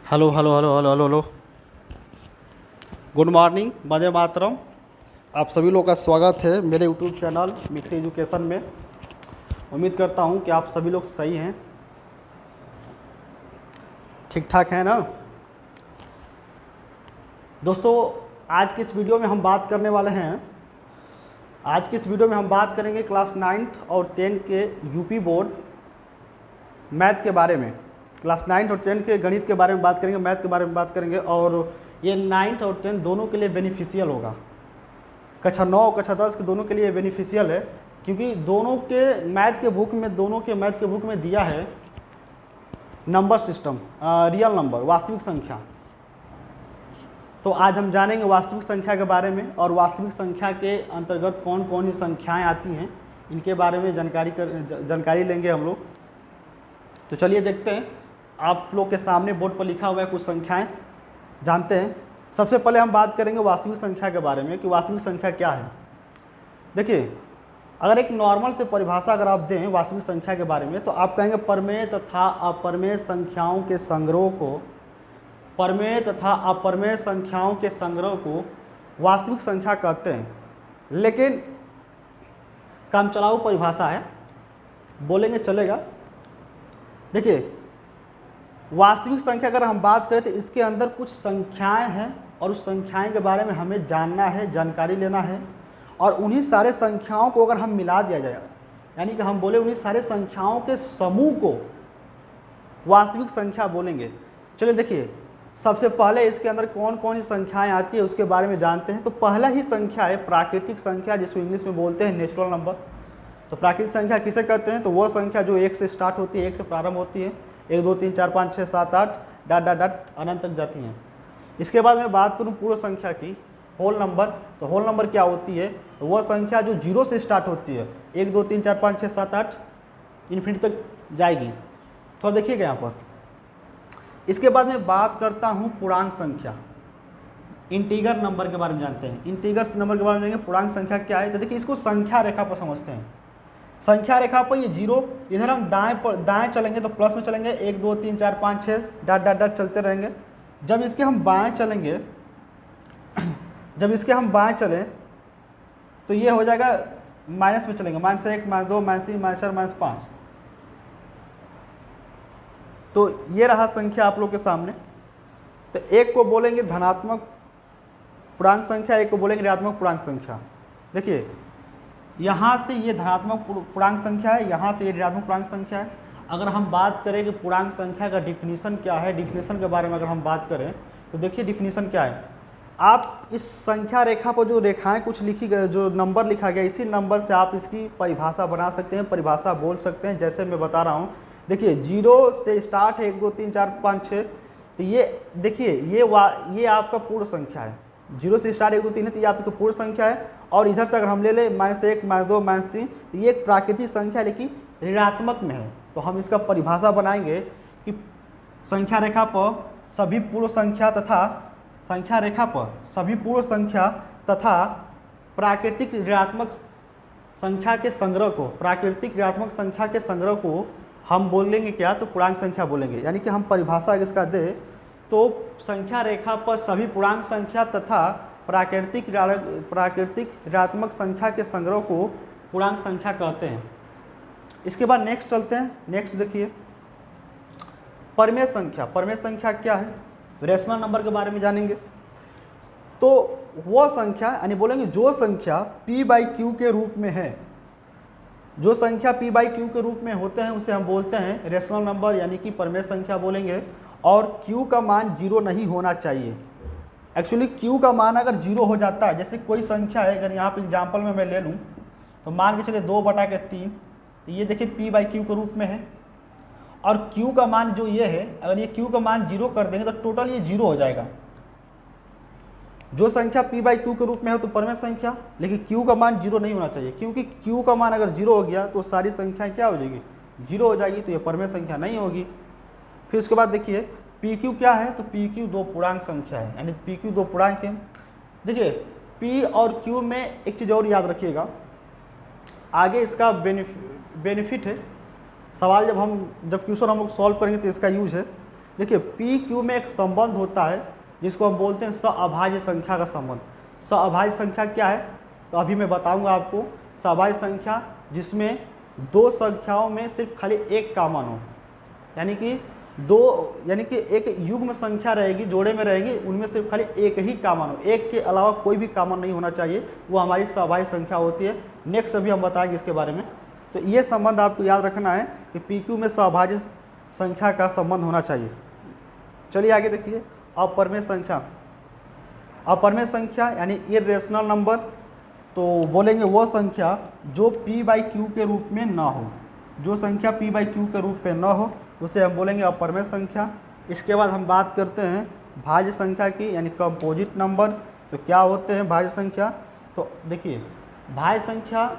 Hello hello hello hello hello hello. Good morning, Vande Mataram. आप सभी लोग का स्वागत है मेरे यूट्यूब चैनल मिक्स एजुकेशन में। उम्मीद करता हूँ कि आप सभी लोग सही हैं, ठीक ठाक हैं ना। दोस्तों, आज की इस वीडियो में हम बात करने वाले हैं, आज की इस वीडियो में हम बात करेंगे क्लास 9th और 10th के यूपी बोर्ड मैथ के बारे में। क्लास 9th और 10th के गणित के बारे में बात करेंगे, मैथ के बारे में बात करेंगे। और ये 9th और 10th दोनों के लिए बेनिफिशियल होगा। कक्षा 9 और कक्षा 10 के दोनों के लिए बेनिफिशियल है, क्योंकि दोनों के मैथ के बुक में दिया है नंबर सिस्टम, रियल नंबर, वास्तविक संख्या। तो आज हम जानेंगे वास्तविक संख्या के बारे में, और वास्तविक संख्या के अंतर्गत कौन कौन सी संख्याएँ आती हैं इनके बारे में जानकारी लेंगे हम लोग। तो चलिए देखते हैं, आप लोग के सामने बोर्ड पर लिखा हुआ है कुछ संख्याएं, जानते हैं। सबसे पहले हम बात करेंगे वास्तविक संख्या के बारे में कि वास्तविक संख्या क्या है। देखिए, अगर एक नॉर्मल से परिभाषा अगर आप दें वास्तविक संख्या के बारे में, तो आप कहेंगे परमेय तथा अपरमेय संख्याओं के संग्रह को, परमेय तथा अपरमेय संख्याओं के संग्रह को वास्तविक संख्या कहते हैं। लेकिन कामचलाऊ परिभाषा है, बोलेंगे चलेगा। देखिए, वास्तविक संख्या अगर हम बात करें तो इसके अंदर कुछ संख्याएं हैं, और उस संख्याएं के बारे में हमें जानना है, जानकारी लेना है। और उन्हीं सारे संख्याओं को अगर हम मिला दिया जाएगा, यानी कि हम बोले उन्हीं सारे संख्याओं के समूह को वास्तविक संख्या बोलेंगे। चलिए देखिए, सबसे पहले इसके अंदर कौन कौन सी संख्याएं आती है उसके बारे में जानते हैं। तो पहला ही संख्या है प्राकृतिक संख्या, जिसको इंग्लिश में बोलते हैं नेचुरल नंबर। तो प्राकृतिक संख्या किसे कहते हैं? तो वो संख्या जो 1 से स्टार्ट होती है, 1 से प्रारंभ होती है, 1 2 3 4 5 6 7 8 डॉट डॉट डॉट अनंत तक जाती हैं। इसके बाद मैं बात करूं पूर्ण संख्या की, होल नंबर। तो होल नंबर क्या होती है? तो वह संख्या जो 0 से स्टार्ट होती है, 1 2 3 4 5 6 7 8 इन्फिनिटी तक जाएगी। थोड़ा देखिएगा यहाँ पर। इसके बाद मैं बात करता हूँ पूर्णांक संख्या, इंटीगर नंबर के बारे में जानते हैं। इंटीगर नंबर के बारे में जानेंगे, पूर्णांक संख्या क्या है। तो देखिए, इसको संख्या रेखा पर समझते हैं। संख्या रेखा पर ये 0, इधर हम दाएं चलेंगे तो प्लस में चलेंगे, 1 2 3 4 5 6 डॉट डॉट डॉट चलते रहेंगे। जब इसके हम बाएं चलेंगे, जब इसके हम बाएं चलें तो ये हो जाएगा माइनस में चलेंगे, -1 -2 -3 -4 -5। तो ये रहा संख्या आप लोग के सामने। तो एक को बोलेंगे धनात्मक पूर्णांक संख्या, एक को बोलेंगे ऋणात्मक पूर्णांक संख्या। देखिए, यहाँ से ये धनात्मक पूर्णांक संख्या है, यहाँ से ये ऋणात्मक पूर्णांक संख्या है। अगर हम बात करें कि पूर्णांक संख्या का डिफिनीशन क्या है, डिफिनीशन के बारे में अगर हम बात करें तो देखिए डिफिनीशन क्या है। आप इस संख्या रेखा पर जो रेखाएं कुछ लिखी गई, जो नंबर लिखा गया, इसी नंबर से आप इसकी परिभाषा बना सकते हैं, परिभाषा बोल सकते हैं। जैसे मैं बता रहा हूँ, देखिए 0 से स्टार्ट है 1 2 3 4 5 6। तो ये देखिए, ये आपका पूर्ण संख्या है। 0 से स्टार्ट 1 2 3 है, तो ये आपकी पूर्ण संख्या है। और इधर से अगर हम ले लें -1 -2 -3, तो ये एक प्राकृतिक संख्या है, लेकिन ऋणात्मक में है। तो हम इसका परिभाषा बनाएंगे कि संख्या रेखा पर सभी पूर्ण संख्या तथा संख्या रेखा पर सभी पूर्ण संख्या तथा प्राकृतिक ऋणात्मक संख्या के संग्रह को, प्राकृतिक ऋणात्मक संख्या के संग्रह को हम बोलेंगे क्या? तो पूर्णांक संख्या बोलेंगे। यानी कि हम परिभाषा अगर इसका दें तो संख्या रेखा पर सभी पूर्णांक संख्या तथा प्राकृतिक ऋणात्मक संख्या के संग्रह को पूर्णांक संख्या कहते हैं। इसके बाद नेक्स्ट चलते हैं। नेक्स्ट देखिए, परमेय संख्या। परमेय संख्या क्या है? रेशनल नंबर के बारे में जानेंगे। तो वह संख्या, यानी बोलेंगे जो संख्या p/q के रूप में है, जो संख्या p/q के रूप में होते हैं उसे हम बोलते हैं रेशनल नंबर, यानी कि परमेय संख्या बोलेंगे। और q का मान 0 नहीं होना चाहिए। एक्चुअली q का मान अगर 0 हो जाता है, जैसे कोई संख्या है, अगर यहाँ पे एग्जाम्पल में मैं ले लूँ तो मान के चलिए 2/3, तो ये देखिए p/q के रूप में है। और q का मान जो ये है, अगर ये q का मान 0 कर देंगे तो टोटल ये 0 हो जाएगा। जो संख्या p/q के रूप में है तो परमेय संख्या, लेकिन q का मान 0 नहीं होना चाहिए, क्योंकि q का मान अगर 0 हो गया तो सारी संख्याएं क्या हो जाएगी? 0 हो जाएगी। तो ये परमेय संख्या नहीं होगी। फिर उसके बाद देखिए pq क्या है? तो pq 2 पूर्णांक संख्या है, यानी pq 2 पूर्णांक है। देखिए, p और q में एक चीज़ और याद रखिएगा, आगे इसका बेनिफिट है। सवाल जब क्वेश्चन हम लोग सॉल्व करेंगे तो इसका यूज है। देखिए पी क्यू में एक संबंध होता है जिसको हम बोलते हैं सअभाज्य संख्या का संबंध। सअभाज्य संख्या क्या है तो अभी मैं बताऊंगा आपको। सअभाज्य संख्या जिसमें दो संख्याओं में सिर्फ खाली एक कॉमन हो, यानी कि एक युग्म संख्या रहेगी, जोड़े में रहेगी, उनमें सिर्फ खाली एक ही कॉमन हो, एक के अलावा कोई भी कॉमन नहीं होना चाहिए, वो हमारी सअभाज्य संख्या होती है। नेक्स्ट अभी हम बताएंगे इसके बारे में। तो ये संबंध आपको याद रखना है कि पी क्यू में सअभाज्य संख्या का संबंध होना चाहिए। चलिए आगे देखिए, अपरिमेय संख्या। अपरिमेय संख्या यानी इर्रेशनल नंबर, तो बोलेंगे वो संख्या जो p बाई क्यू के रूप में ना हो। जो संख्या p बाई क्यू के रूप में ना हो उसे हम बोलेंगे अपरिमेय संख्या। इसके बाद हम बात करते हैं भाज्य संख्या की, यानी कंपोजिट नंबर। तो क्या होते हैं भाज्य संख्या? तो देखिए भाज्य संख्या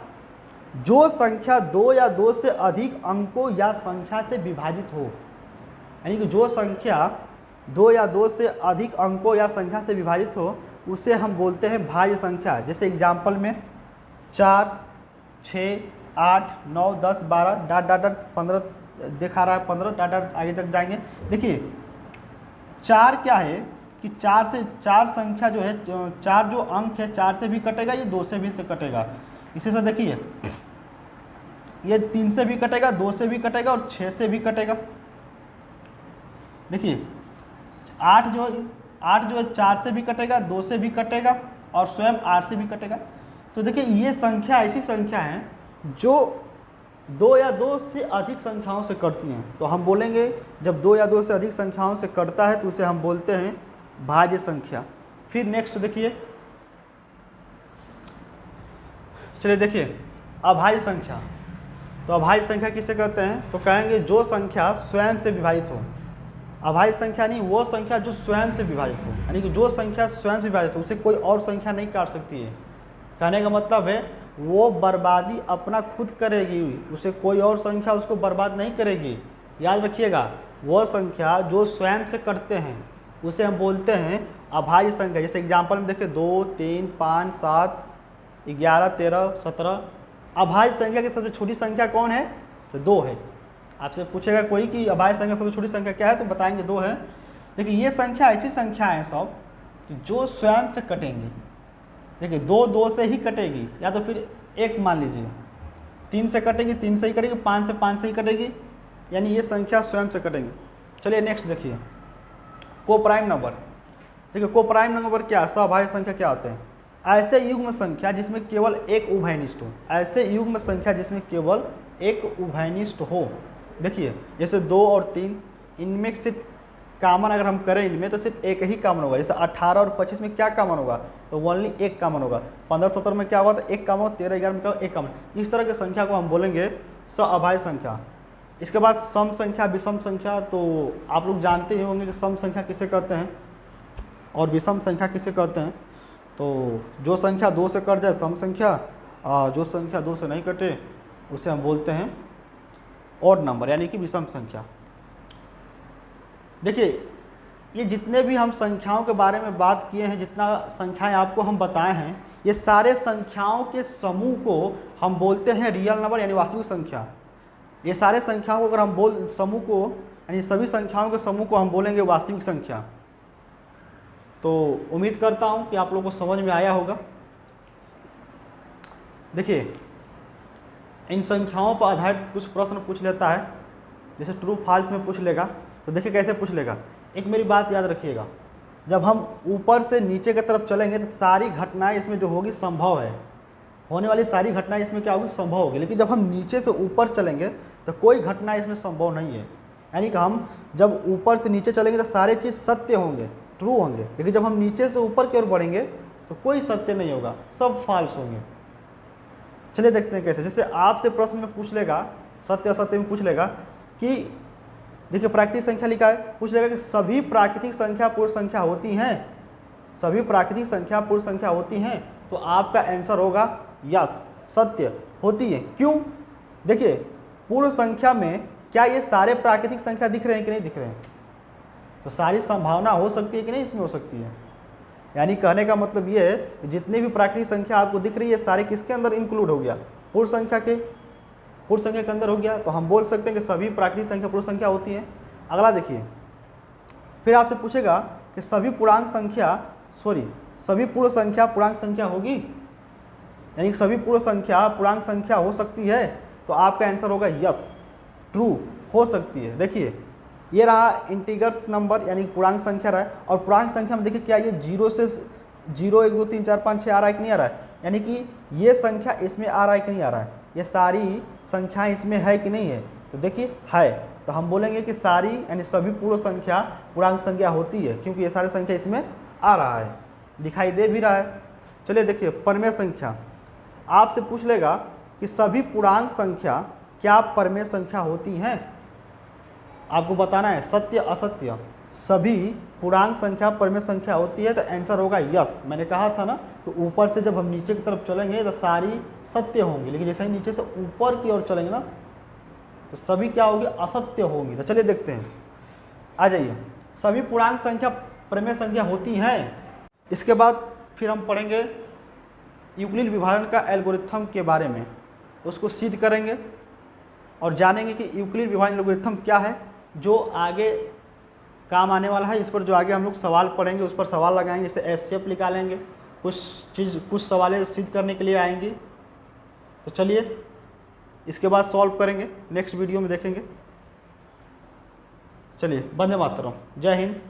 जो संख्या दो या दो से अधिक अंकों या संख्या से विभाजित हो, यानी कि जो संख्या दो या दो से अधिक अंकों या संख्या से विभाजित हो उसे हम बोलते हैं भाज्य संख्या। जैसे एग्जाम्पल में 4, 6, 8, 9, 10, 12 डाट डाट डाट 15 दिखा रहा है, 15 डाट डाट आगे तक जाएंगे। देखिए 4 क्या है कि 4 संख्या जो है, 4 जो अंक है 4 से भी कटेगा, ये 2 से भी से कटेगा। इसी से देखिए ये 3 से भी कटेगा, 2 से भी कटेगा और 6 से भी कटेगा। देखिए 8 जो है 4 से भी कटेगा, 2 से भी कटेगा और स्वयं 8 से भी कटेगा। तो देखिए ये संख्या ऐसी संख्या है जो 2 या 2 से अधिक संख्याओं से कटती हैं। तो हम बोलेंगे जब 2 या 2 से अधिक संख्याओं से कटता है तो उसे हम बोलते हैं भाज्य संख्या। फिर नेक्स्ट देखिए, चलिए देखिए अभाज्य संख्या। तो अभाज्य संख्या किसे कहते हैं? तो कहेंगे जो संख्या स्वयं से विभाजित हो। अभाज्य संख्या नहीं, वो संख्या जो स्वयं से विभाजित हो, यानी कि जो संख्या स्वयं से विभाजित हो उसे कोई और संख्या नहीं काट सकती है। कहने का मतलब है वो बर्बादी अपना खुद करेगी, उसे कोई और संख्या उसको बर्बाद नहीं करेगी। याद रखिएगा, वो संख्या जो स्वयं से कटते हैं उसे हम बोलते हैं अभाज्य संख्या। जैसे एग्जाम्पल में देखिए 2, 3, 5, 7, 11, 13, 17। अभाज्य संख्या की सबसे छोटी संख्या कौन है? तो 2 है। आपसे पूछेगा कोई कि अभाज्य संख्या सबसे छोटी संख्या क्या है, तो बताएंगे 2 है। देखिए ये संख्या ऐसी संख्या है सब जो स्वयं से कटेंगी। देखिए 2 से ही कटेगी, या तो फिर 1 मान लीजिए, 3 से कटेगी, 3 से ही कटेगी, 5 से 5 से ही कटेगी, यानी ये संख्या स्वयं से कटेंगी। चलिए नेक्स्ट देखिए कोप्राइम नंबर। देखिए कोप्राइम नंबर क्या है? सअभाज्य संख्या क्या होते हैं? ऐसे युग्म संख्या जिसमें केवल एक उभयनिष्ठ हो। ऐसे युग्म संख्या जिसमें केवल एक उभयनिष्ठ हो। देखिए जैसे 2 और 3, इनमें सिर्फ कॉमन अगर हम करें इनमें तो सिर्फ एक ही कॉमन होगा। जैसे 18 और 25 में क्या कॉमन होगा? तो ओनली एक कॉमन होगा। 15, 17 में क्या होगा? तो एक कॉमन। 13, 11 में क्या? एक कॉमन। इस तरह की संख्या को हम बोलेंगे सअभाज्य संख्या। इसके बाद सम संख्या, विषम संख्या। तो आप लोग जानते ही होंगे कि सम संख्या किसे कहते हैं और विषम संख्या किसे कहते हैं। तो जो संख्या 2 से कट जाए सम संख्या, जो संख्या 2 से नहीं कटे उसे हम बोलते हैं ऑड नंबर, यानी कि विषम संख्या। देखिए ये जितने भी हम संख्याओं के बारे में बात किए हैं, जितना संख्याएं आपको हम बताए हैं, ये सारे संख्याओं के समूह को हम बोलते हैं रियल नंबर, यानी वास्तविक संख्या। ये सारे संख्याओं को अगर हम समूह को, यानी सभी संख्याओं के समूह को हम बोलेंगे वास्तविक संख्या। तो उम्मीद करता हूँ कि आप लोगों को समझ में आया होगा। देखिए इन संख्याओं पर आधारित कुछ प्रश्न पूछ लेता है, जैसे ट्रू फॉल्स में पूछ लेगा। तो देखिए कैसे पूछ लेगा। एक मेरी बात याद रखिएगा, जब हम ऊपर से नीचे की तरफ चलेंगे तो सारी घटनाएं इसमें जो होगी संभव है, होने वाली सारी घटनाएं इसमें क्या होगी? संभव होगी। लेकिन जब हम नीचे से ऊपर चलेंगे तो कोई घटना इसमें संभव नहीं है। यानी कि हम जब ऊपर से नीचे चलेंगे तो सारे चीज़ सत्य होंगे, ट्रू होंगे, लेकिन जब हम नीचे से ऊपर की ओर बढ़ेंगे तो कोई सत्य नहीं होगा, सब फॉल्स होंगे। चलिए देखते हैं कैसे। जैसे आपसे प्रश्न में पूछ लेगा, सत्य असत्य में पूछ लेगा कि देखिए प्राकृतिक संख्या लिखा है, पूछ लेगा कि सभी प्राकृतिक संख्या पूर्ण संख्या होती हैं। सभी प्राकृतिक संख्या पूर्ण संख्या होती हैं, तो आपका आंसर होगा यस, सत्य होती है। क्यों? देखिए पूर्ण संख्या में क्या ये सारे प्राकृतिक संख्या दिख रहे हैं कि नहीं दिख रहे हैं? तो सारी संभावना हो सकती है कि नहीं इसमें हो सकती है। यानी कहने का मतलब ये है कि जितनी भी प्राकृतिक संख्या आपको दिख रही है सारे किसके अंदर इंक्लूड हो गया? पूर्ण संख्या के अंदर हो गया। तो हम बोल सकते हैं कि सभी प्राकृतिक संख्या पूर्ण संख्या होती है। अगला देखिए फिर आपसे पूछेगा कि सभी पूर्णांक संख्या पूर्णांक संख्या होगी, यानी कि सभी पूर्ण संख्या पूर्णांक संख्या हो सकती है, तो आपका आंसर होगा यस, ट्रू, हो सकती है। देखिए ये रहा इंटीजर्स नंबर यानी पूर्णांक संख्या रहा है, और पूर्णांक संख्या में देखिए क्या ये 0 से 0 1 2 3 4 5 6 आ रहा है कि नहीं आ रहा है, यानी कि ये संख्या इसमें आ रहा है कि नहीं आ रहा है, ये सारी संख्याएं इसमें है कि नहीं है, तो देखिए है, तो हम बोलेंगे कि सारी यानी सभी पूर्ण संख्या पूर्णांक संख्या होती है, क्योंकि ये सारी संख्या इसमें आ रहा है, दिखाई दे भी रहा है। चलिए देखिए परमेय संख्या, आपसे पूछ लेगा कि सभी पूर्णांक संख्या क्या परमेय संख्या होती हैं, आपको बताना है सत्य असत्य, सभी पूर्णांक संख्या परमेय संख्या होती है, तो आंसर होगा यस। मैंने कहा था ना कि ऊपर से जब हम नीचे की तरफ चलेंगे तो सारी सत्य होंगी, लेकिन जैसे ही नीचे से ऊपर की ओर चलेंगे ना तो सभी क्या होगी, असत्य होंगी। तो चलिए देखते हैं, आ जाइए, सभी पूर्णांक संख्या परमेय संख्या होती हैं। इसके बाद फिर हम पढ़ेंगे यूक्लिड विभाजन का एल्गोरिथम के बारे में, उसको सिद्ध करेंगे और जानेंगे कि यूक्लिड विभाजन एल्गोरिथम क्या है, जो आगे काम आने वाला है। इस पर जो आगे हम लोग सवाल पढ़ेंगे उस पर सवाल लगाएंगे, जैसे एससेप निकालेंगे, कुछ सवालें सिद्ध करने के लिए आएंगी। तो चलिए इसके बाद सॉल्व करेंगे, नेक्स्ट वीडियो में देखेंगे। चलिए, वंदे मातरम, जय हिंद।